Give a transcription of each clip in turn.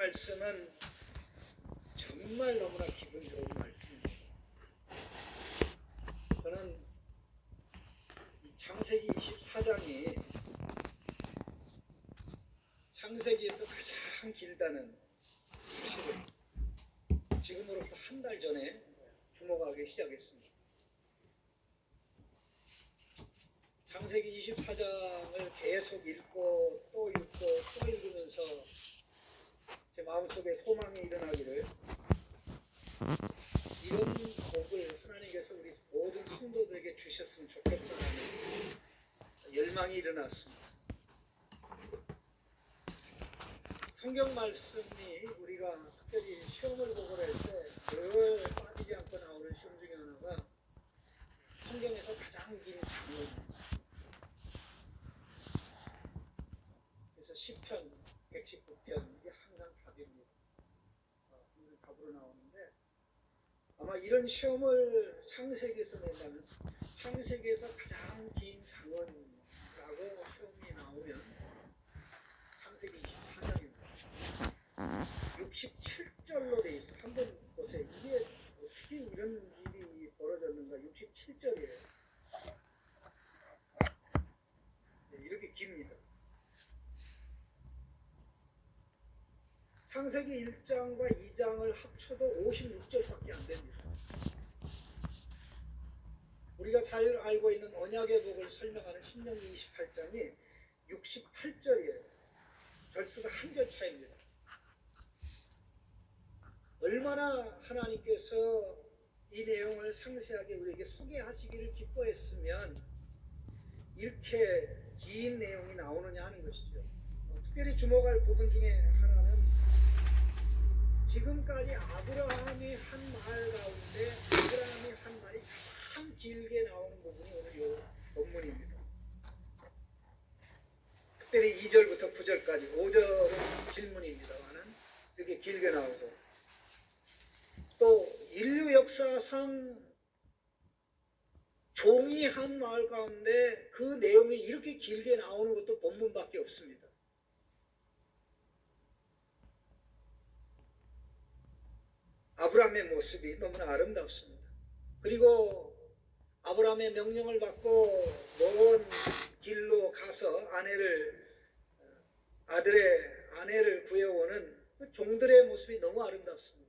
말씀은 정말 너무나 기분 좋은 말씀입니다. 저는 이 창세기 24장이 창세기에서 가장 길다는 사실을 지금으로부터 한 달 전에 주목하기 시작했습니다. 창세기 24장을 계속 읽고 또 읽으면서 제 마음속에 소망이 일어나기를, 이런 복을 하나님께서 우리 모든 성도들에게 주셨으면 좋겠다는 열망이 일어났습니다. 성경 말씀이 우리가 특별히 시험을 보고 할 때 늘 빠지지 않고 나오는 시험 중에 하나가 성경에서 가장 긴 장문입니다. 그래서 시편 119편 이게 항상 답입니다. 오늘 답으로 나오는데, 아마 이런 시험을 창세기에서 낸다면 창세기에서 가장 긴 장원이라고 시험이 나오면 창세기 24장입니다. 67절로 되어 있어요. 한번 보세요. 이게 어떻게 이런 일이 벌어졌는가. 67절이에요. 이렇게 깁니다. 창세기 1장과 2장을 합쳐도 56절밖에 안 됩니다. 우리가 잘 알고 있는 언약의 복을 설명하는 신명기 28장이 68절이에요. 절수가 한 절 차이입니다. 얼마나 하나님께서 이 내용을 상세하게 우리에게 소개하시기를 기뻐했으면 이렇게 긴 내용이 나오느냐 하는 것이죠. 특별히 주목할 부분 중에 하나는 지금까지 아브라함이 한 말 가운데 아브라함이 한 말이 가장 길게 나오는 부분이 오늘 이 본문입니다. 특별히 2절부터 9절까지, 5절은 질문입니다만은 이렇게 길게 나오고, 또 인류 역사상 종이 한 말 가운데 그 내용이 이렇게 길게 나오는 것도 본문밖에 없습니다. 아브라함의 모습이 너무나 아름답습니다. 그리고 아브라함의 명령을 받고 먼 길로 가서 아들의 아내를 구해오는 그 종들의 모습이 너무 아름답습니다.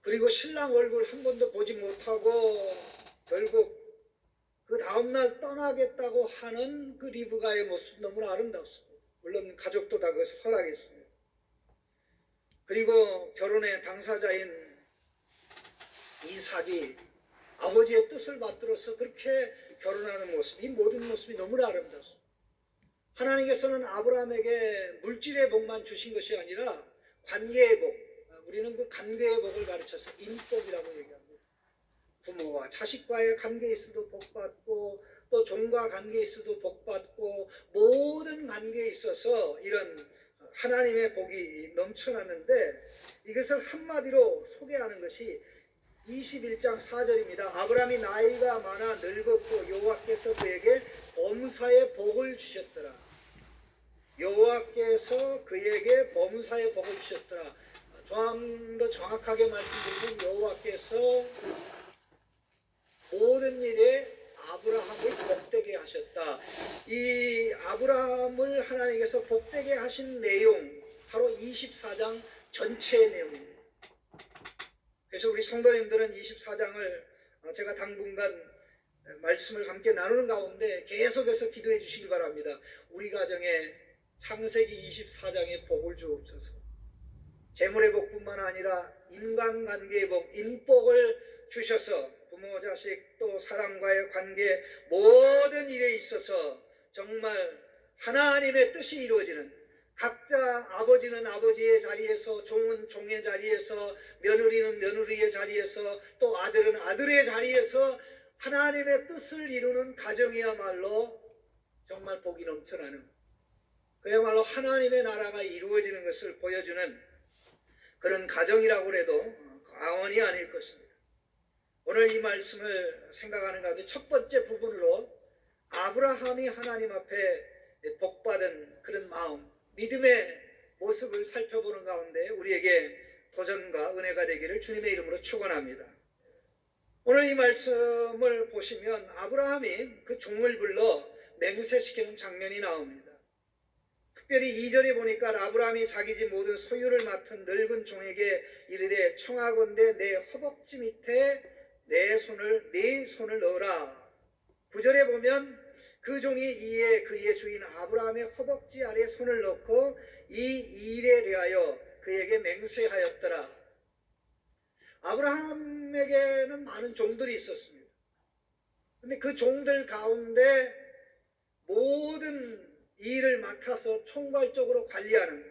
그리고 신랑 얼굴 한 번도 보지 못하고 결국 그 다음날 떠나겠다고 하는 그 리브가의 모습 너무나 아름답습니다. 물론 가족도 다 그것을 허락했습니다. 그리고 결혼의 당사자인 이삭이 아버지의 뜻을 받들어서 그렇게 결혼하는 모습, 이 모든 모습이 너무나 아름답습니다. 하나님께서는 아브라함에게 물질의 복만 주신 것이 아니라 관계의 복, 우리는 그 관계의 복을 가르쳐서 인복이라고 얘기합니다. 부모와 자식과의 관계에 있어도 복받고, 또 종과 관계에 있어도 복받고, 모든 관계에 있어서 이런 하나님의 복이 넘쳐나는데, 이것을 한마디로 소개하는 것이 21장 4절입니다. 아브라함이 나이가 많아 늙었고 여호와께서 그에게 범사의 복을 주셨더라. 여호와께서 그에게 범사의 복을 주셨더라. 좀 더 정확하게 말씀드리면 여호와께서 모든 일에 아브라함을 복되게 하셨다. 이 아브라함을 하나님께서 복되게 하신 내용, 바로 24장 전체의 내용입니다. 그래서 우리 성도님들은 24장을 제가 당분간 말씀을 함께 나누는 가운데 계속해서 기도해 주시기 바랍니다. 우리 가정에 창세기 24장의 복을 주옵소서. 재물의 복뿐만 아니라 인간관계의 복, 인복을 주셔서 부모, 자식, 또 사람과의 관계, 모든 일에 있어서 정말 하나님의 뜻이 이루어지는, 각자 아버지는 아버지의 자리에서, 종은 종의 자리에서, 며느리는 며느리의 자리에서, 또 아들은 아들의 자리에서 하나님의 뜻을 이루는 가정이야말로 정말 복이 넘쳐나는, 그야말로 하나님의 나라가 이루어지는 것을 보여주는 그런 가정이라고 해도 과언이 아닐 것입니다. 오늘 이 말씀을 생각하는 가운데 첫 번째 부분으로 아브라함이 하나님 앞에 복받은 그런 마음, 믿음의 모습을 살펴보는 가운데 우리에게 도전과 은혜가 되기를 주님의 이름으로 축원합니다. 오늘 이 말씀을 보시면 아브라함이 그 종을 불러 맹세시키는 장면이 나옵니다. 특별히 2절에 보니까 아브라함이 자기 집 모든 소유를 맡은 늙은 종에게 이르되 청하건대 내 허벅지 밑에 네 손을 넣으라. 9절에 보면 그 종이 이에 그의 주인 아브라함의 허벅지 아래 손을 넣고 이 일에 대하여 그에게 맹세하였더라. 아브라함에게는 많은 종들이 있었습니다. 그런데 그 종들 가운데 모든 일을 맡아서 총괄적으로 관리하는,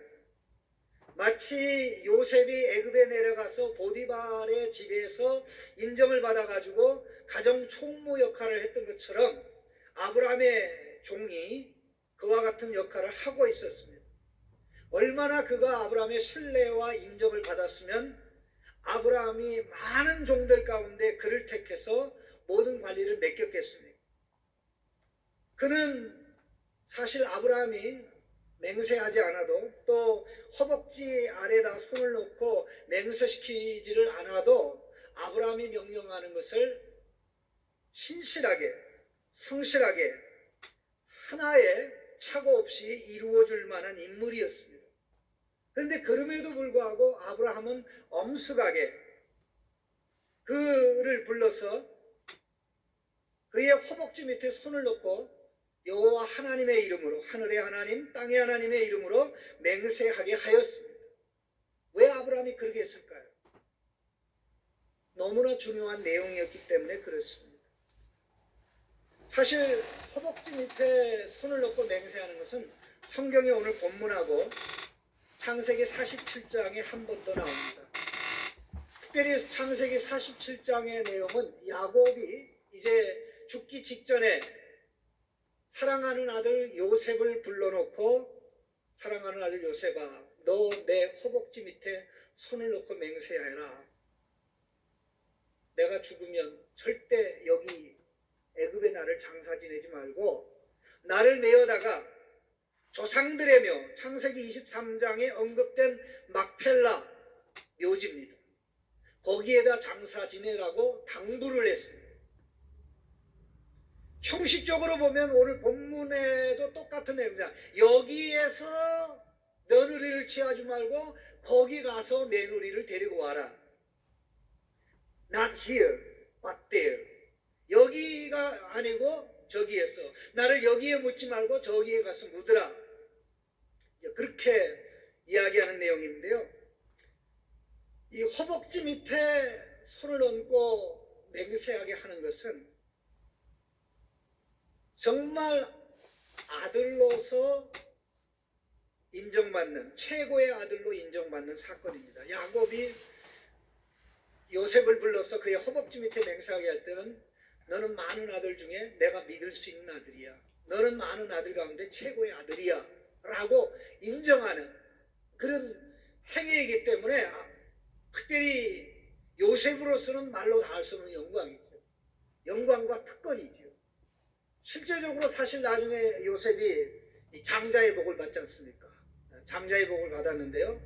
마치 요셉이 애굽에 내려가서 보디발의 집에서 인정을 받아가지고 가정 총무 역할을 했던 것처럼 아브라함의 종이 그와 같은 역할을 하고 있었습니다. 얼마나 그가 아브라함의 신뢰와 인정을 받았으면 아브라함이 많은 종들 가운데 그를 택해서 모든 관리를 맡겼겠습니까? 그는 사실 아브라함이 맹세하지 않아도 또 허벅지 아래다 손을 놓고 맹세시키지를 않아도 아브라함이 명령하는 것을 신실하게 성실하게 하나의 착오 없이 이루어줄 만한 인물이었습니다. 그런데 그럼에도 불구하고 아브라함은 엄숙하게 그를 불러서 그의 허벅지 밑에 손을 놓고 여호와 하나님의 이름으로, 하늘의 하나님, 땅의 하나님의 이름으로 맹세하게 하였습니다. 왜 아브라함이 그렇게 했을까요? 너무나 중요한 내용이었기 때문에 그렇습니다. 사실 허벅지 밑에 손을 놓고 맹세하는 것은 성경의 오늘 본문하고 창세기 47장에 한 번 더 나옵니다. 특별히 창세기 47장의 내용은 야곱이 이제 죽기 직전에 사랑하는 아들 요셉을 불러놓고, 사랑하는 아들 요셉아, 너 내 허벅지 밑에 손을 놓고 맹세하라. 내가 죽으면 절대 여기 애굽에 나를 장사 지내지 말고 나를 내어다가 조상들의 묘, 창세기 23장에 언급된 막펠라 묘지입니다. 거기에다 장사 지내라고 당부를 했습니다. 형식적으로 보면 오늘 본문에도 똑같은 내용이다. 여기에서 며느리를 취하지 말고 거기 가서 며느리를 데리고 와라. Not here, but there. 여기가 아니고 저기에서. 나를 여기에 묻지 말고 저기에 가서 묻으라. 그렇게 이야기하는 내용인데요. 이 허벅지 밑에 손을 얹고 맹세하게 하는 것은 정말 아들로서 인정받는, 최고의 아들로 인정받는 사건입니다. 야곱이 요셉을 불러서 그의 허벅지 밑에 맹세하게 할 때는 너는 많은 아들 중에 내가 믿을 수 있는 아들이야. 너는 많은 아들 가운데 최고의 아들이야. 라고 인정하는 그런 행위이기 때문에 특별히 요셉으로서는 말로 다 할 수 없는 영광이죠. 영광과 특권이죠. 실제적으로 사실 나중에 요셉이 장자의 복을 받지 않습니까? 장자의 복을 받았는데요.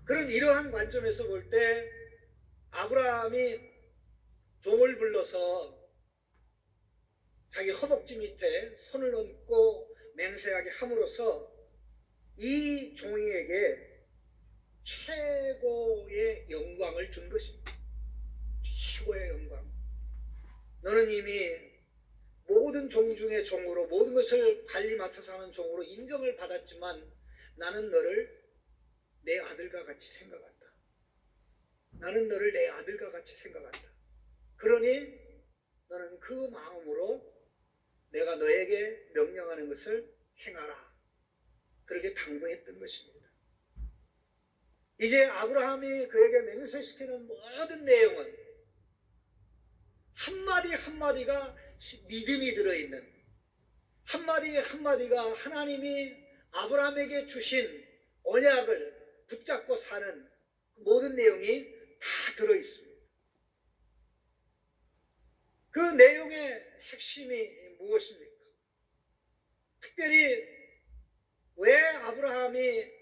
그럼 이러한 관점에서 볼 때 아브라함이 종을 불러서 자기 허벅지 밑에 손을 얹고 맹세하게 함으로써 이 종에게 최고의 영광을 준 것입니다. 최고의 영광. 너는 이미 모든 종 중에 종으로, 모든 것을 관리 맡아서 하는 종으로 인정을 받았지만 나는 너를 내 아들과 같이 생각한다. 나는 너를 내 아들과 같이 생각한다. 그러니 너는 그 마음으로 내가 너에게 명령하는 것을 행하라. 그렇게 당부했던 것입니다. 이제 아브라함이 그에게 맹세시키는 모든 내용은 한마디 한마디가 믿음이 들어있는, 한마디 한마디가 하나님이 아브라함에게 주신 언약을 붙잡고 사는 모든 내용이 다 들어있습니다. 그 내용의 핵심이 무엇입니까? 특별히 왜 아브라함이 아브라함이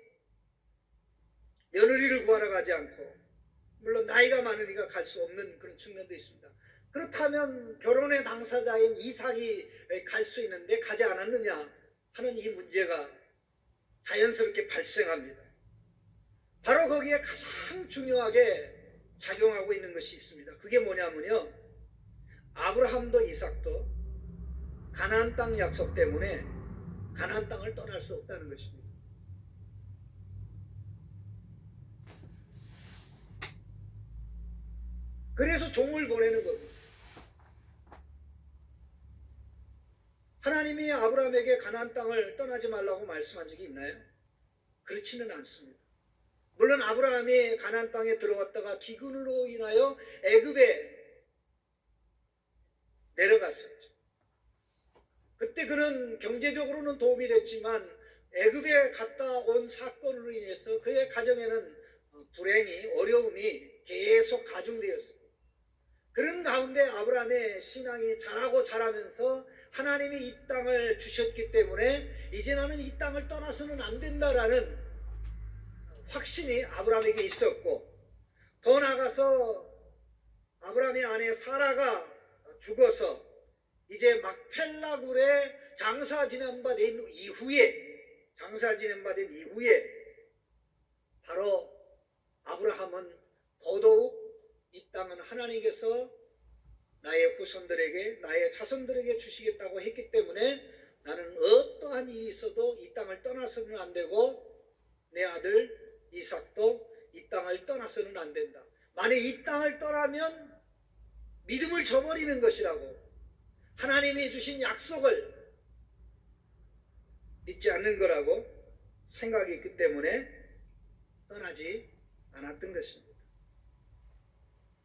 며느리를 구하러 가지 않고, 물론 나이가 많으니까 갈 수 없는 그런 측면도 있습니다. 그렇다면 결혼의 당사자인 이삭이 갈 수 있는데 가지 않았느냐 하는 이 문제가 자연스럽게 발생합니다. 바로 거기에 가장 중요하게 작용하고 있는 것이 있습니다. 그게 뭐냐면요, 아브라함도 이삭도 가나안 땅 약속 때문에 가나안 땅을 떠날 수 없다는 것입니다. 그래서 종을 보내는 겁니다. 하나님이 아브라함에게 가나안 땅을 떠나지 말라고 말씀한 적이 있나요? 그렇지는 않습니다. 물론 아브라함이 가나안 땅에 들어갔다가 기근으로 인하여 애굽에 내려갔었죠. 그때 그는 경제적으로는 도움이 됐지만 애굽에 갔다 온 사건으로 인해서 그의 가정에는 불행이, 어려움이 계속 가중되었습니다. 그런 가운데 아브라함의 신앙이 자라고 자라면서 하나님이 이 땅을 주셨기 때문에 이제 나는 이 땅을 떠나서는 안 된다라는 확신이 아브라함에게 있었고, 더 나아가서 아브라함의 아내 사라가 죽어서 이제 막펠라 굴에 장사 지낸 바 된 이후에 바로 아브라함은 더더욱 이 땅은 하나님께서 나의 후손들에게, 나의 자손들에게 주시겠다고 했기 때문에 나는 어떠한 일이 있어도 이 땅을 떠나서는 안 되고 내 아들 이삭도 이 땅을 떠나서는 안 된다. 만약 이 땅을 떠나면 믿음을 저버리는 것이라고, 하나님이 주신 약속을 믿지 않는 거라고 생각이 있기 때문에 떠나지 않았던 것입니다.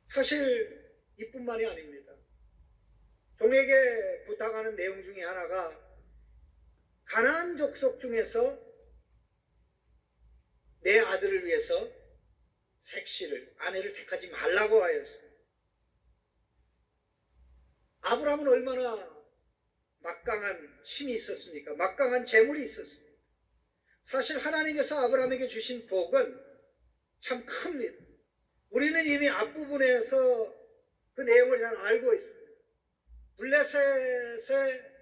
사실 이뿐만이 아닙니다. 종에게 부탁하는 내용 중에 하나가 가나안 족속 중에서 내 아들을 위해서 색시를, 아내를 택하지 말라고 하였습니다. 아브라함은 얼마나 막강한 힘이 있었습니까? 막강한 재물이 있었습니다. 사실 하나님께서 아브라함에게 주신 복은 참 큽니다. 우리는 이미 앞부분에서 그 내용을 잘 알고 있습니다. 블레셋의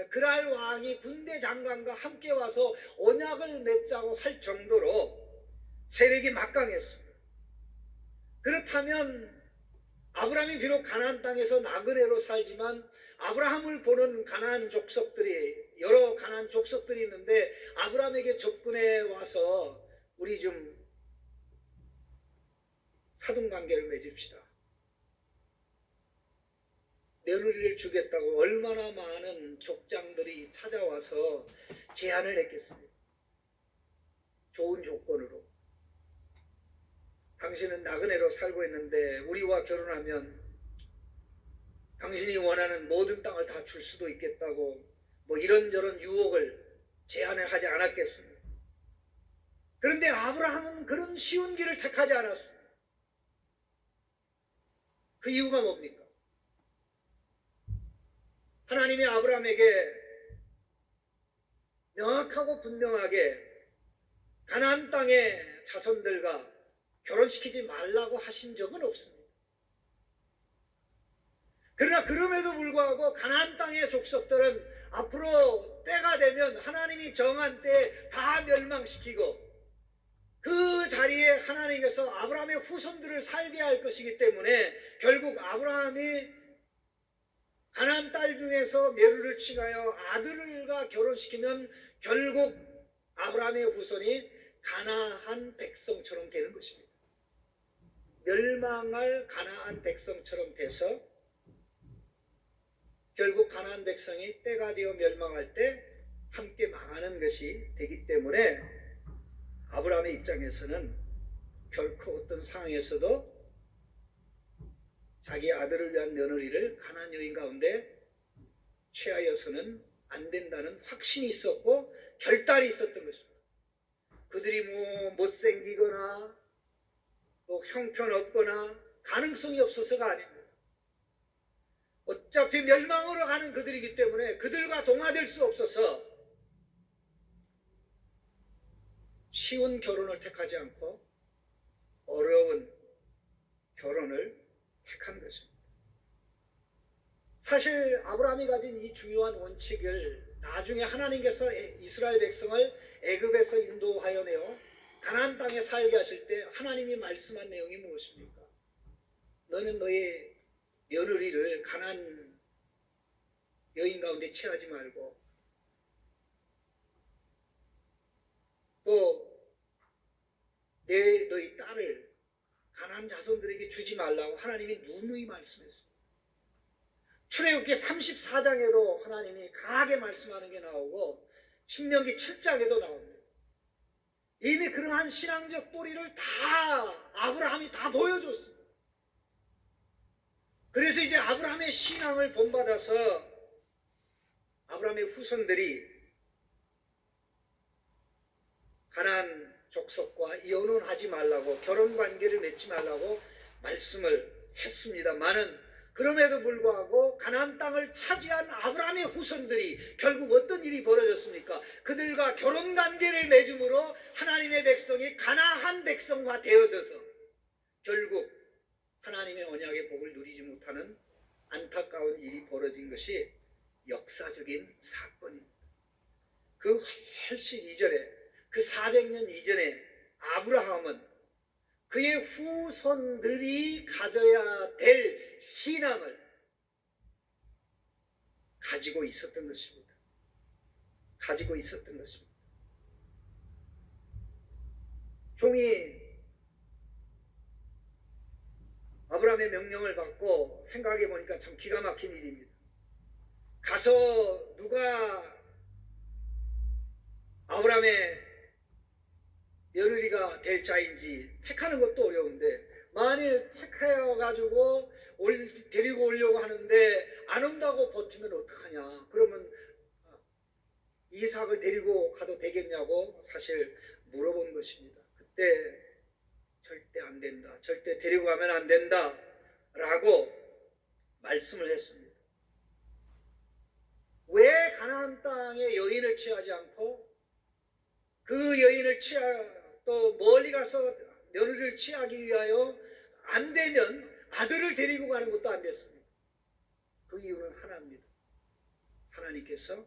그랄 왕이 군대 장관과 함께 와서 언약을 맺자고 할 정도로 세력이 막강했습니다. 그렇다면 아브라함이 비록 가나안 땅에서 나그네로 살지만 아브라함을 보는 가나안 족속들이, 여러 가나안 족속들이 있는데 아브라함에게 접근해 와서 우리 좀 사돈관계를 맺읍시다, 며느리를 주겠다고 얼마나 많은 족장들이 찾아와서 제안을 했겠습니까? 좋은 조건으로. 당신은 나그네로 살고 있는데 우리와 결혼하면 당신이 원하는 모든 땅을 다 줄 수도 있겠다고 뭐 이런저런 유혹을 제안을 하지 않았겠습니까? 그런데 아브라함은 그런 쉬운 길을 택하지 않았습니다. 그 이유가 뭡니까? 하나님이 아브라함에게 명확하고 분명하게 가나안 땅의 자손들과 결혼시키지 말라고 하신 적은 없습니다. 그러나 그럼에도 불구하고 가나안 땅의 족속들은 앞으로 때가 되면 하나님이 정한 때에 다 멸망시키고 그 자리에 하나님께서 아브라함의 후손들을 살게 할 것이기 때문에 결국 아브라함이 가나안 딸 중에서 메루를 칭하여 아들과 결혼시키면 결국 아브라함의 후손이 가나안 백성처럼 되는 것입니다. 멸망할 가나안 백성처럼 돼서 결국 가나안 백성이 때가 되어 멸망할 때 함께 망하는 것이 되기 때문에 아브라함의 입장에서는 결코 어떤 상황에서도 자기 아들을 위한 며느리를 가나안 여인 가운데 취하여서는 안 된다는 확신이 있었고 결단이 있었던 것입니다. 그들이 뭐 못생기거나 또 형편없거나 가능성이 없어서가 아닙니다. 어차피 멸망으로 가는 그들이기 때문에 그들과 동화될 수 없어서 쉬운 결혼을 택하지 않고 어려운 결혼을 택한 것입니다. 사실 아브라함이 가진 이 중요한 원칙을 나중에 하나님께서 이스라엘 백성을 애굽에서 인도하여 내어 가나안 땅에 살게 하실 때 하나님이 말씀한 내용이 무엇입니까? 너는 너의 며느리를 가나안 여인 가운데 취하지 말고 또 너희 딸을 가나안 자손들에게 주지 말라고 하나님이 누누이 말씀했습니다. 출애굽기 34장에도 하나님이 강하게 말씀하는 게 나오고 신명기 7장에도 나옵니다. 이미 그러한 신앙적 뿌리를 다 아브라함이 다 보여줬습니다. 그래서 이제 아브라함의 신앙을 본받아서 아브라함의 후손들이 가나안 족속과 이혼을 하지 말라고 결혼관계를 맺지 말라고 말씀을 했습니다마는 그럼에도 불구하고 가나안 땅을 차지한 아브라함의 후손들이 결국 어떤 일이 벌어졌습니까? 그들과 결혼관계를 맺음으로 하나님의 백성이 가나안 백성화 되어져서 결국 하나님의 언약의 복을 누리지 못하는 안타까운 일이 벌어진 것이 역사적인 사건입니다. 그 훨씬 이전에 그 400년 이전에 아브라함은 그의 후손들이 가져야 될 신앙을 가지고 있었던 것입니다. 가지고 있었던 것입니다. 종이 아브라함의 명령을 받고 생각해 보니까 참 기가 막힌 일입니다. 가서 누가 아브라함의 며느리가 될 자인지 택하는 것도 어려운데 만일 택해가지고 데리고 오려고 하는데 안 온다고 버티면 어떡하냐. 그러면 이삭을 데리고 가도 되겠냐고 사실 물어본 것입니다. 그때 절대 안 된다. 절대 데리고 가면 안 된다. 라고 말씀을 했습니다. 왜 가나안 땅의 여인을 취하지 않고 그 여인을 또 멀리 가서 며느리를 취하기 위하여 안 되면 아들을 데리고 가는 것도 안 됐습니다. 그 이유는 하나입니다. 하나님께서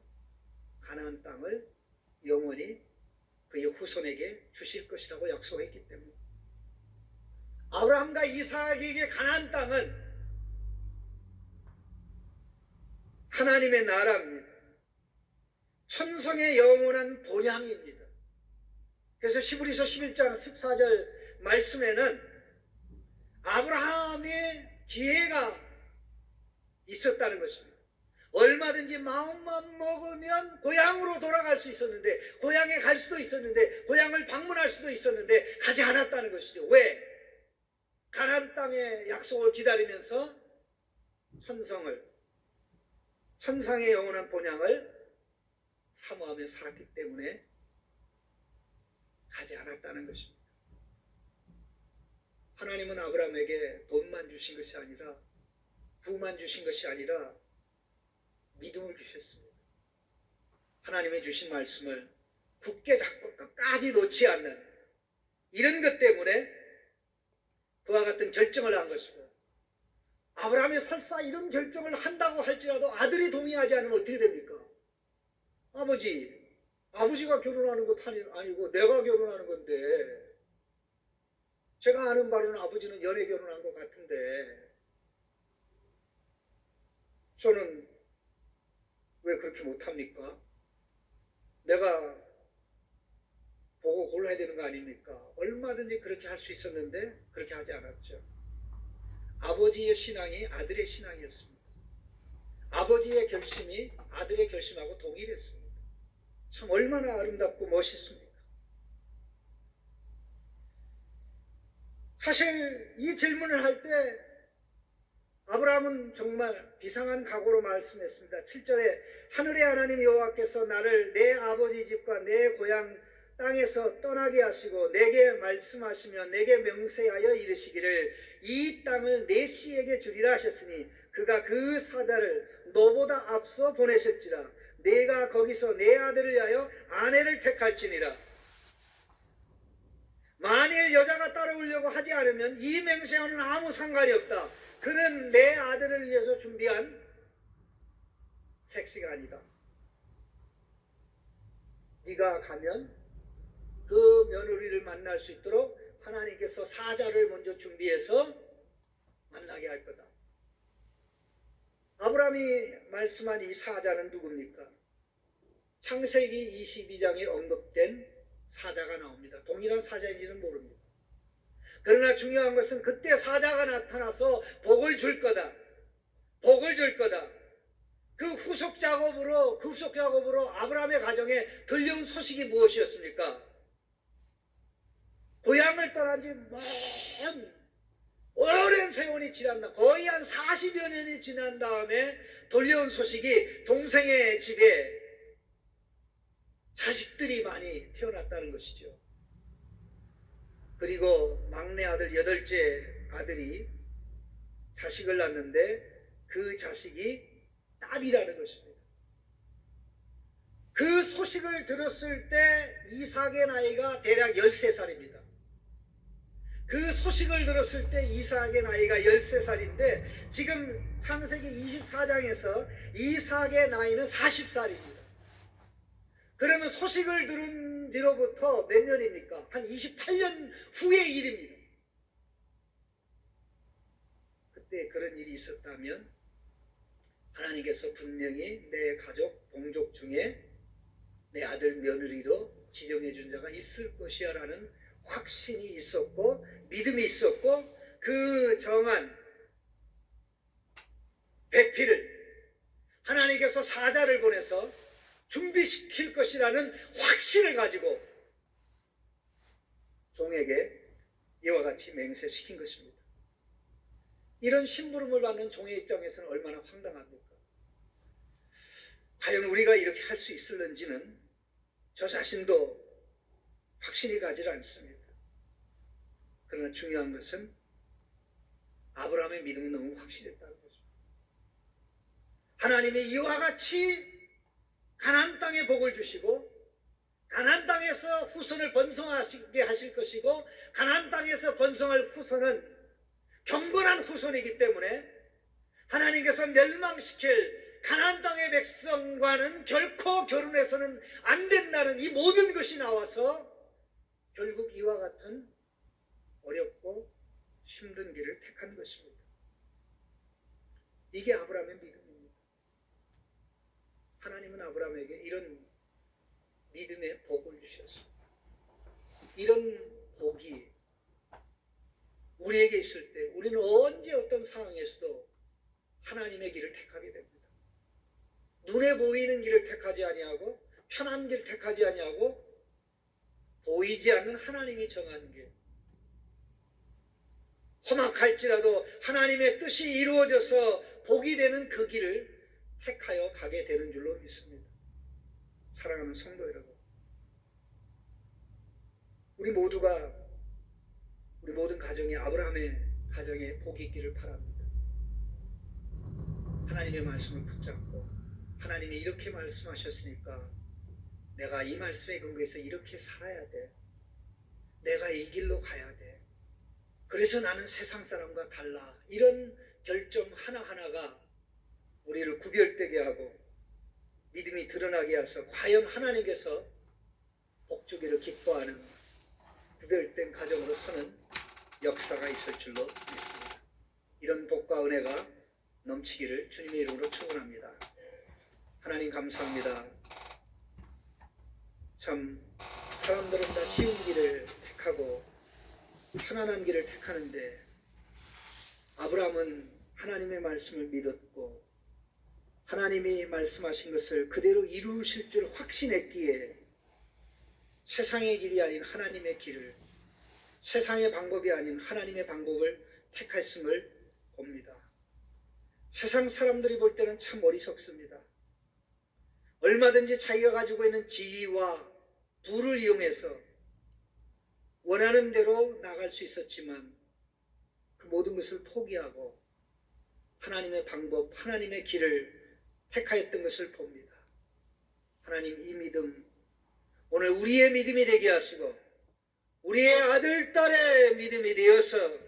가나안 땅을 영원히 그의 후손에게 주실 것이라고 약속했기 때문에 아브라함과 이삭에게 가나안 땅은 하나님의 나라입니다. 천성의 영원한 본향입니다. 그래서 히브리서 11장 14절 말씀에는 아브라함의 기회가 있었다는 것입니다. 얼마든지 마음만 먹으면 고향으로 돌아갈 수 있었는데 고향에 갈 수도 있었는데 고향을 방문할 수도 있었는데 가지 않았다는 것이죠. 왜? 가나안 땅의 약속을 기다리면서 천상의 영원한 본향을 사모하며 살았기 때문에 가지 않았다는 것입니다. 하나님은 아브라함에게 돈만 주신 것이 아니라 부만 주신 것이 아니라 믿음을 주셨습니다. 하나님의 주신 말씀을 굳게 잡고 끝까지 놓지 않는 이런 것 때문에 그와 같은 결정을 한 것입니다. 아브라함이 설사 이런 결정을 한다고 할지라도 아들이 동의하지 않으면 어떻게 됩니까? 아버지가 결혼하는 것 아니고 내가 결혼하는 건데 제가 아는 바로는 아버지는 연애 결혼한 것 같은데 저는 왜 그렇게 못합니까? 내가 보고 골라야 되는 거 아닙니까? 얼마든지 그렇게 할 수 있었는데 그렇게 하지 않았죠. 아버지의 신앙이 아들의 신앙이었습니다. 아버지의 결심이 아들의 결심하고 동일했습니다. 참 얼마나 아름답고 멋있습니까? 사실 이 질문을 할 때 아브라함은 정말 비상한 각오로 말씀했습니다. 7절에 하늘의 하나님 여호와께서 나를 내 아버지 집과 내 고향 땅에서 떠나게 하시고 내게 말씀하시며 내게 명세하여 이르시기를 이 땅을 내 씨에게 주리라 하셨으니 그가 그 사자를 너보다 앞서 보내실지라 내가 거기서 내 아들을 위하여 아내를 택할지니라. 만일 여자가 따라오려고 하지 않으면 이 맹세와는 아무 상관이 없다. 그는 내 아들을 위해서 준비한 색시가 아니다. 네가 가면 그 며느리를 만날 수 있도록 하나님께서 사자를 먼저 준비해서 만나게 할 거다. 아브라함이 말씀한 이 사자는 누굽니까? 창세기 22장에 언급된 사자가 나옵니다. 동일한 사자인지는 모릅니다. 그러나 중요한 것은 그때 사자가 나타나서 복을 줄 거다. 복을 줄 거다. 그 후속 작업으로 아브라함의 가정에 들려온 소식이 무엇이었습니까? 고향을 떠난 지 오랜 세월이 지났다. 거의 한 40여 년이 지난 다음에 들려온 소식이 동생의 집에 자식들이 많이 태어났다는 것이죠. 그리고 막내 아들 8째 아들이 자식을 낳는데 그 자식이 딸이라는 것입니다. 그 소식을 들었을 때 이삭의 나이가 대략 13살입니다. 그 소식을 들었을 때 이삭의 나이가 13살인데 지금 창세기 24장에서 이삭의 나이는 40살입니다. 그러면 소식을 들은 뒤로부터 몇 년입니까? 한 28년 후의 일입니다. 그때 그런 일이 있었다면 하나님께서 분명히 내 가족, 동족 중에 내 아들 며느리로 지정해 준 자가 있을 것이야 라는 확신이 있었고 믿음이 있었고 그 정한 배필을 하나님께서 사자를 보내서 준비시킬 것이라는 확신을 가지고 종에게 이와 같이 맹세시킨 것입니다. 이런 심부름을 받는 종의 입장에서는 얼마나 황당합니까? 과연 우리가 이렇게 할 수 있을는지는 저 자신도 확신이 가지 않습니다. 그러나 중요한 것은 아브라함의 믿음이 너무 확실했다는 거죠. 하나님이 이와 같이 가나안 땅에 복을 주시고 가나안 땅에서 후손을 번성하게 하실 것이고 가나안 땅에서 번성할 후손은 경건한 후손이기 때문에 하나님께서 멸망시킬 가나안 땅의 백성과는 결코 결혼해서는 안 된다는 이 모든 것이 나와서 결국 이와 같은 어렵고 힘든 길을 택한 것입니다. 이게 아브라함의 믿음입니다. 하나님은 아브라함에게 이런 믿음의 복을 주셨습니다. 이런 복이 우리에게 있을 때 우리는 언제 어떤 상황에서도 하나님의 길을 택하게 됩니다. 눈에 보이는 길을 택하지 아니하고 편한 길 택하지 아니하고 보이지 않는 하나님이 정한 길, 험악할지라도 하나님의 뜻이 이루어져서 복이 되는 그 길을 택하여 가게 되는 줄로 믿습니다. 사랑하는 성도 여러분, 우리 모든 가정이 아브라함의 가정에 복이 있기를 바랍니다. 하나님의 말씀을 붙잡고 하나님이 이렇게 말씀하셨으니까 내가 이 말씀에 근거해서 이렇게 살아야 돼. 내가 이 길로 가야 돼. 그래서 나는 세상 사람과 달라. 이런 결정 하나하나가 우리를 구별되게 하고 믿음이 드러나게 해서 과연 하나님께서 복주기를 기뻐하는 구별된 가정으로 서는 역사가 있을 줄로 믿습니다. 이런 복과 은혜가 넘치기를 주님의 이름으로 축원합니다. 하나님 감사합니다. 참 사람들은 다 쉬운 길을 택하고 편안한 길을 택하는데 아브라함은 하나님의 말씀을 믿었고 하나님이 말씀하신 것을 그대로 이루실 줄 확신했기에 세상의 길이 아닌 하나님의 길을, 세상의 방법이 아닌 하나님의 방법을 택했음을 봅니다. 세상 사람들이 볼 때는 참 어리석습니다. 얼마든지 자기가 가지고 있는 지위와 부를 이용해서 원하는 대로 나갈 수 있었지만 그 모든 것을 포기하고 하나님의 방법, 하나님의 길을 택하였던 것을 봅니다. 하나님, 이 믿음 오늘 우리의 믿음이 되게 하시고 우리의 아들, 딸의 믿음이 되어서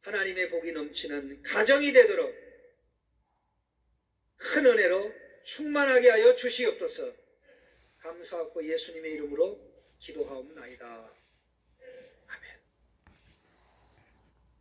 하나님의 복이 넘치는 가정이 되도록 큰 은혜로 충만하게 하여 주시옵소서. 감사하고 예수님의 이름으로 기도하옵나이다.